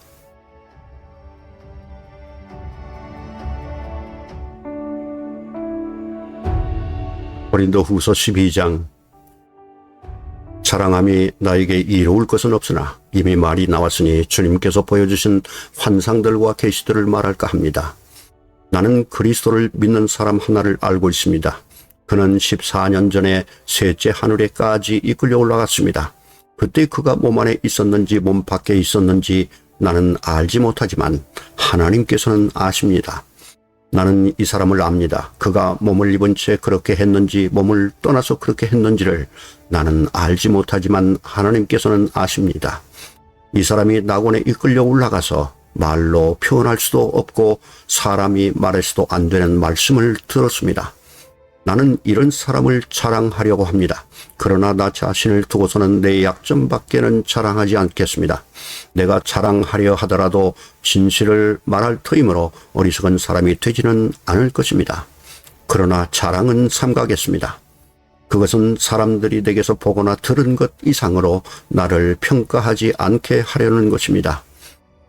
고린도후서 12장. 자랑함이 나에게 이로울 것은 없으나 이미 말이 나왔으니 주님께서 보여주신 환상들과 계시들을 말할까 합니다. 나는 그리스도를 믿는 사람 하나를 알고 있습니다. 그는 14년 전에 셋째 하늘에까지 이끌려 올라갔습니다. 그때 그가 몸 안에 있었는지 몸 밖에 있었는지 나는 알지 못하지만 하나님께서는 아십니다. 나는 이 사람을 압니다. 그가 몸을 입은 채 그렇게 했는지 몸을 떠나서 그렇게 했는지를 나는 알지 못하지만 하나님께서는 아십니다. 이 사람이 낙원에 이끌려 올라가서 말로 표현할 수도 없고 사람이 말해서도 안 되는 말씀을 들었습니다. 나는 이런 사람을 자랑하려고 합니다. 그러나 나 자신을 두고서는 내 약점밖에는 자랑하지 않겠습니다. 내가 자랑하려 하더라도 진실을 말할 터이므로 어리석은 사람이 되지는 않을 것입니다. 그러나 자랑은 삼가겠습니다. 그것은 사람들이 내게서 보거나 들은 것 이상으로 나를 평가하지 않게 하려는 것입니다.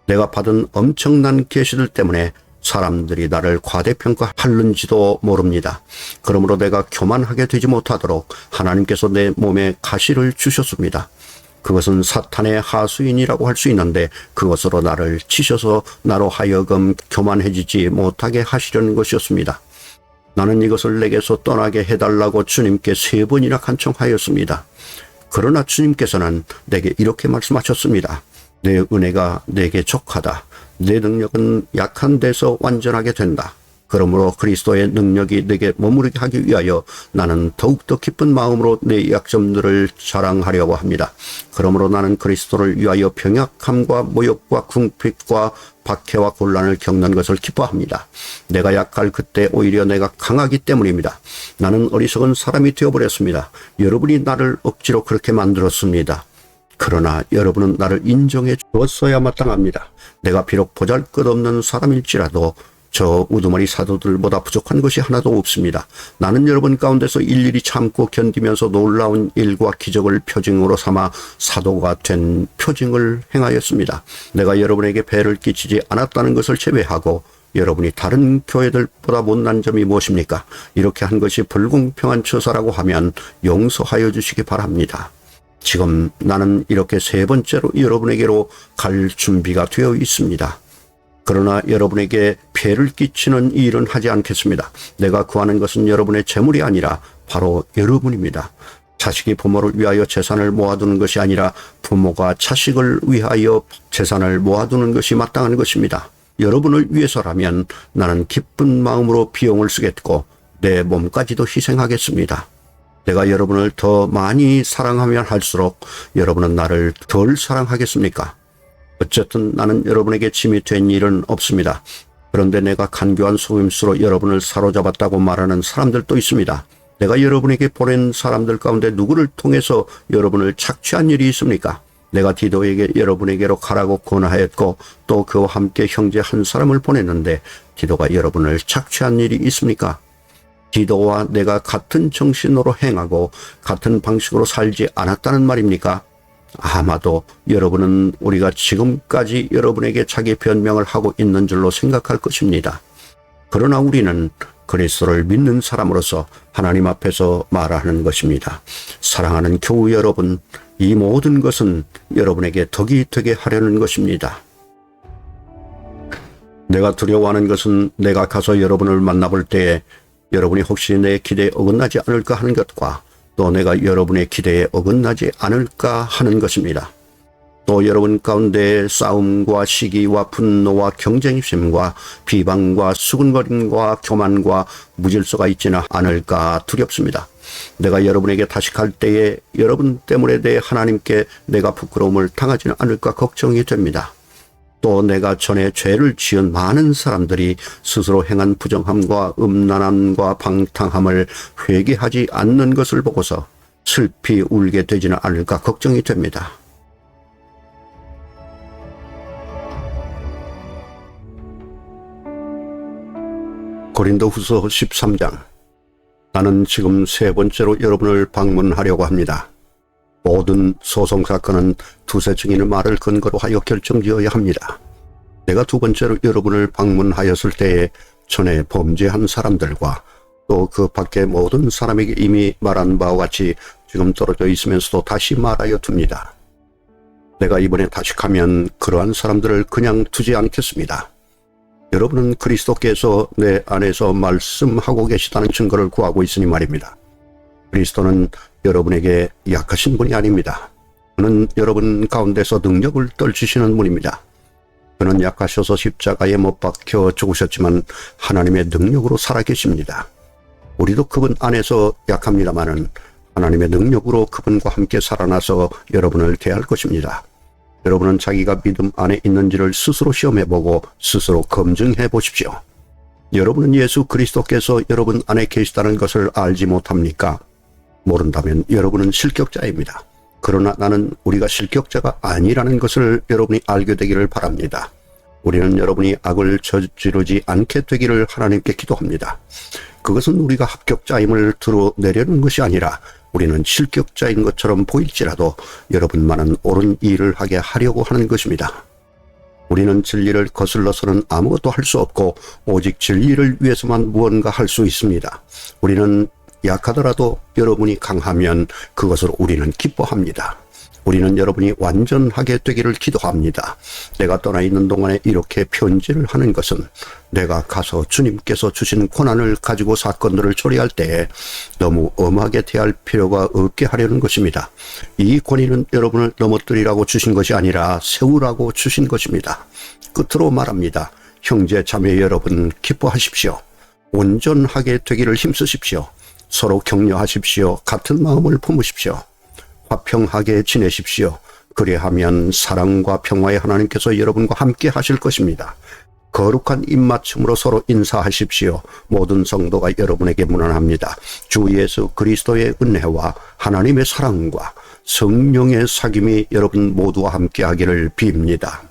내가 받은 엄청난 계시들 때문에 사람들이 나를 과대평가하는지도 모릅니다. 그러므로 내가 교만하게 되지 못하도록 하나님께서 내 몸에 가시를 주셨습니다. 그것은 사탄의 하수인이라고 할 수 있는데 그것으로 나를 치셔서 나로 하여금 교만해지지 못하게 하시려는 것이었습니다. 나는 이것을 내게서 떠나게 해달라고 주님께 3번이나 간청하였습니다. 그러나 주님께서는 내게 이렇게 말씀하셨습니다. 내 은혜가 내게 족하다. 내 능력은 약한 데서 완전하게 된다. 그러므로 그리스도의 능력이 내게 머무르게 하기 위하여 나는 더욱더 기쁜 마음으로 내 약점들을 자랑하려고 합니다. 그러므로 나는 그리스도를 위하여 병약함과 모욕과 궁핍과 박해와 곤란을 겪는 것을 기뻐합니다. 내가 약할 그때 오히려 내가 강하기 때문입니다. 나는 어리석은 사람이 되어버렸습니다. 여러분이 나를 억지로 그렇게 만들었습니다. 그러나 여러분은 나를 인정해 주었어야 마땅합니다. 내가 비록 보잘것없는 사람일지라도 저 우두머리 사도들보다 부족한 것이 하나도 없습니다. 나는 여러분 가운데서 일일이 참고 견디면서 놀라운 일과 기적을 표징으로 삼아 사도가 된 표징을 행하였습니다. 내가 여러분에게 배를 끼치지 않았다는 것을 제외하고 여러분이 다른 교회들보다 못난 점이 무엇입니까? 이렇게 한 것이 불공평한 처사라고 하면 용서하여 주시기 바랍니다. 지금 나는 이렇게 세 번째로 여러분에게로 갈 준비가 되어 있습니다. 그러나 여러분에게 폐를 끼치는 일은 하지 않겠습니다. 내가 구하는 것은 여러분의 재물이 아니라 바로 여러분입니다. 자식이 부모를 위하여 재산을 모아두는 것이 아니라 부모가 자식을 위하여 재산을 모아두는 것이 마땅한 것입니다. 여러분을 위해서라면 나는 기쁜 마음으로 비용을 쓰겠고 내 몸까지도 희생하겠습니다. 내가 여러분을 더 많이 사랑하면 할수록 여러분은 나를 덜 사랑하겠습니까? 어쨌든 나는 여러분에게 짐이 된 일은 없습니다. 그런데 내가 간교한 속임수로 여러분을 사로잡았다고 말하는 사람들도 있습니다. 내가 여러분에게 보낸 사람들 가운데 누구를 통해서 여러분을 착취한 일이 있습니까? 내가 디도에게 여러분에게로 가라고 권하였고 또 그와 함께 형제 한 사람을 보냈는데 디도가 여러분을 착취한 일이 있습니까? 디도와 내가 같은 정신으로 행하고 같은 방식으로 살지 않았다는 말입니까? 아마도 여러분은 우리가 지금까지 여러분에게 자기 변명을 하고 있는 줄로 생각할 것입니다. 그러나 우리는 그리스도를 믿는 사람으로서 하나님 앞에서 말하는 것입니다. 사랑하는 교우 여러분, 이 모든 것은 여러분에게 덕이 되게 하려는 것입니다. 내가 두려워하는 것은 내가 가서 여러분을 만나볼 때에 여러분이 혹시 내 기대에 어긋나지 않을까 하는 것과 또 내가 여러분의 기대에 어긋나지 않을까 하는 것입니다. 또 여러분 가운데 싸움과 시기와 분노와 경쟁심과 비방과 수군거림과 교만과 무질서가 있지는 않을까 두렵습니다. 내가 여러분에게 다시 갈 때에 여러분 때문에 내 하나님께 내가 부끄러움을 당하지는 않을까 걱정이 됩니다. 또 내가 전에 죄를 지은 많은 사람들이 스스로 행한 부정함과 음란함과 방탕함을 회개하지 않는 것을 보고서 슬피 울게 되지는 않을까 걱정이 됩니다. 고린도후서 13장. 나는 지금 세 번째로 여러분을 방문하려고 합니다. 모든 소송사건은 두세 증인의 말을 근거로 하여 결정지어야 합니다. 내가 두 번째로 여러분을 방문하였을 때에 전에 범죄한 사람들과 또 그 밖에 모든 사람에게 이미 말한 바와 같이 지금 떨어져 있으면서도 다시 말하여 둡니다. 내가 이번에 다시 가면 그러한 사람들을 그냥 두지 않겠습니다. 여러분은 그리스도께서 내 안에서 말씀하고 계시다는 증거를 구하고 있으니 말입니다. 그리스도는 여러분에게 약하신 분이 아닙니다. 그는 여러분 가운데서 능력을 떨치시는 분입니다. 그는 약하셔서 십자가에 못 박혀 죽으셨지만 하나님의 능력으로 살아계십니다. 우리도 그분 안에서 약합니다마는 하나님의 능력으로 그분과 함께 살아나서 여러분을 대할 것입니다. 여러분은 자기가 믿음 안에 있는지를 스스로 시험해보고 스스로 검증해 보십시오. 여러분은 예수 그리스도께서 여러분 안에 계시다는 것을 알지 못합니까? 모른다면 여러분은 실격자입니다. 그러나 나는 우리가 실격자가 아니라는 것을 여러분이 알게 되기를 바랍니다. 우리는 여러분이 악을 저지르지 않게 되기를 하나님께 기도합니다. 그것은 우리가 합격자임을 드러내려는 것이 아니라 우리는 실격자인 것처럼 보일지라도 여러분만은 옳은 일을 하게 하려고 하는 것입니다. 우리는 진리를 거슬러서는 아무것도 할 수 없고 오직 진리를 위해서만 무언가 할 수 있습니다. 우리는 약하더라도 여러분이 강하면 그것을 우리는 기뻐합니다. 우리는 여러분이 완전하게 되기를 기도합니다. 내가 떠나 있는 동안에 이렇게 편지를 하는 것은 내가 가서 주님께서 주신 고난을 가지고 사건들을 처리할 때에 너무 엄하게 대할 필요가 없게 하려는 것입니다. 이 권위는 여러분을 넘어뜨리라고 주신 것이 아니라 세우라고 주신 것입니다. 끝으로 말합니다. 형제 자매 여러분 기뻐하십시오. 온전하게 되기를 힘쓰십시오. 서로 격려하십시오. 같은 마음을 품으십시오. 화평하게 지내십시오. 그리하면 사랑과 평화의 하나님께서 여러분과 함께 하실 것입니다. 거룩한 입맞춤으로 서로 인사하십시오. 모든 성도가 여러분에게 문안합니다. 주 예수 그리스도의 은혜와 하나님의 사랑과 성령의 사귐이 여러분 모두와 함께 하기를 빕니다.